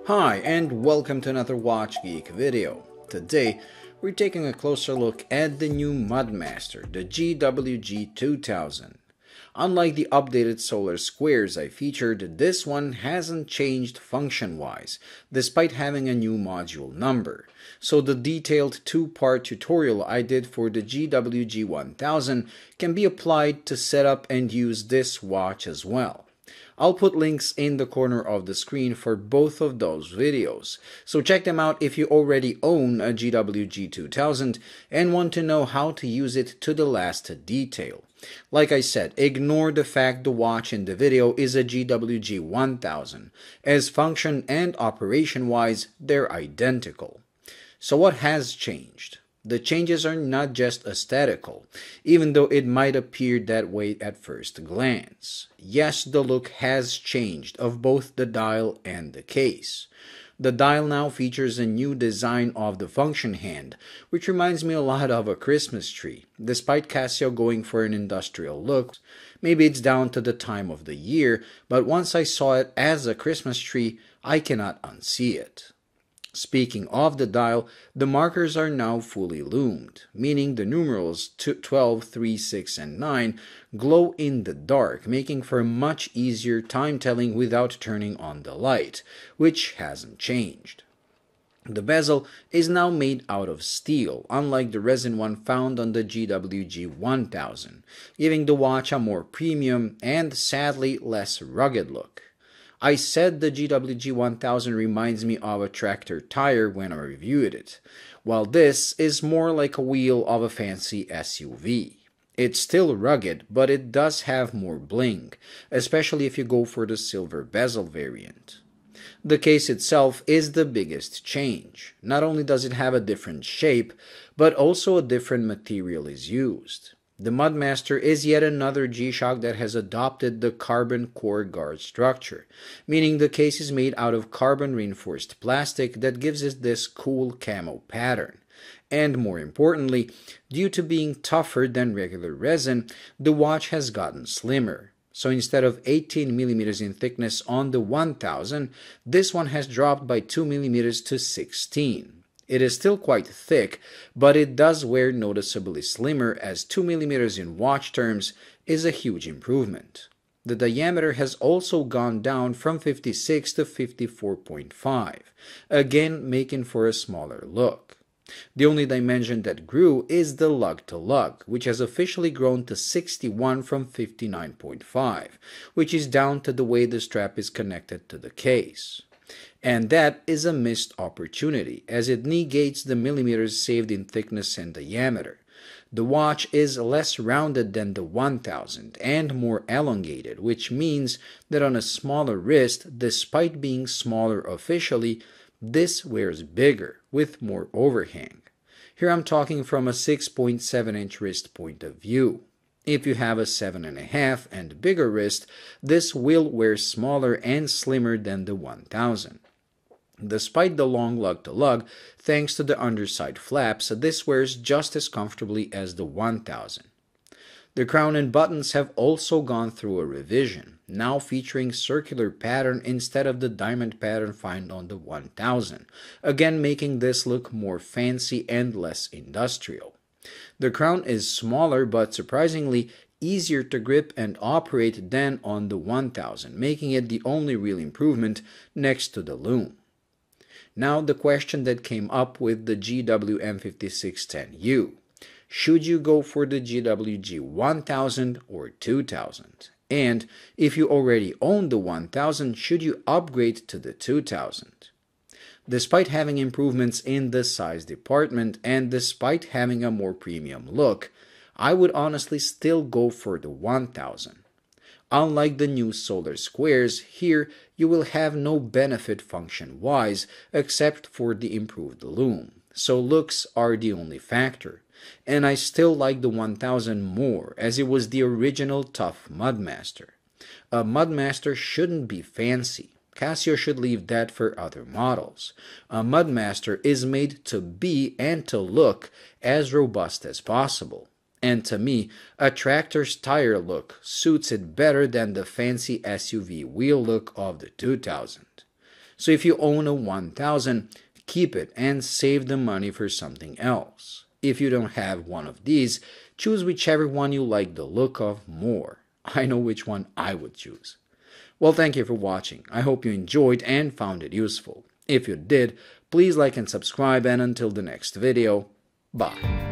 Hi and welcome to another Watch Geek video. Today we're taking a closer look at the new Mudmaster, the GWG-2000. Unlike the updated solar squares I featured, this one hasn't changed function-wise, despite having a new module number. So the detailed two-part tutorial I did for the GWG-1000 can be applied to set up and use this watch as well. I'll put links in the corner of the screen for both of those videos, so check them out if you already own a GWG-2000 and want to know how to use it to the last detail. Like I said, ignore the fact the watch in the video is a GWG-1000, as function and operation-wise they're identical. So what has changed? The changes are not just aesthetical, even though it might appear that way at first glance. Yes, the look has changed of both the dial and the case. The dial now features a new design of the function hand, which reminds me a lot of a Christmas tree. Despite Casio going for an industrial look, maybe it's down to the time of the year, but once I saw it as a Christmas tree, I cannot unsee it. Speaking of the dial, the markers are now fully loomed, meaning the numerals 12, 3, 6, and 9 glow in the dark, making for much easier time telling without turning on the light, which hasn't changed. The bezel is now made out of steel, unlike the resin one found on the GWG-1000, giving the watch a more premium and sadly less rugged look. I said the GWG-1000 reminds me of a tractor tire when I reviewed it, while this is more like a wheel of a fancy SUV. It's still rugged, but it does have more bling, especially if you go for the silver bezel variant. The case itself is the biggest change. Not only does it have a different shape, but also a different material is used. The Mudmaster is yet another G-Shock that has adopted the carbon core guard structure, meaning the case is made out of carbon-reinforced plastic that gives it this cool camo pattern. And more importantly, due to being tougher than regular resin, the watch has gotten slimmer. So instead of 18 mm in thickness on the 1000, this one has dropped by 2 mm to 16. It is still quite thick, but it does wear noticeably slimmer, as 2 mm in watch terms is a huge improvement. The diameter has also gone down from 56 to 54.5, again making for a smaller look. The only dimension that grew is the lug-to-lug, which has officially grown to 61 from 59.5, which is down to the way the strap is connected to the case. And that is a missed opportunity, as it negates the millimeters saved in thickness and diameter. The watch is less rounded than the 1000 and more elongated, which means that on a smaller wrist, despite being smaller officially, this wears bigger, with more overhang. Here I'm talking from a 6.7-inch wrist point of view. If you have a 7.5 and bigger wrist, this will wear smaller and slimmer than the 1000. Despite the long lug-to-lug, thanks to the underside flaps, this wears just as comfortably as the 1000. The crown and buttons have also gone through a revision, now featuring circular pattern instead of the diamond pattern found on the 1000, again making this look more fancy and less industrial. The crown is smaller but surprisingly easier to grip and operate than on the 1000, making it the only real improvement next to the loom. Now the question that came up with the GWM5610U. Should you go for the GWG-1000 or 2000? And if you already own the 1000, should you upgrade to the 2000? Despite having improvements in the size department and despite having a more premium look, I would honestly still go for the 1000. Unlike the new solar squares, here you will have no benefit function-wise except for the improved loom, so looks are the only factor. And I still like the 1000 more, as it was the original tough Mudmaster. A Mudmaster shouldn't be fancy. Casio should leave that for other models. A Mudmaster is made to be and to look as robust as possible. And to me, a tractor's tire look suits it better than the fancy SUV wheel look of the 2000. So if you own a 1000, keep it and save the money for something else. If you don't have one of these, choose whichever one you like the look of more. I know which one I would choose. Well, thank you for watching. I hope you enjoyed and found it useful. If you did, please like and subscribe, and until the next video, bye.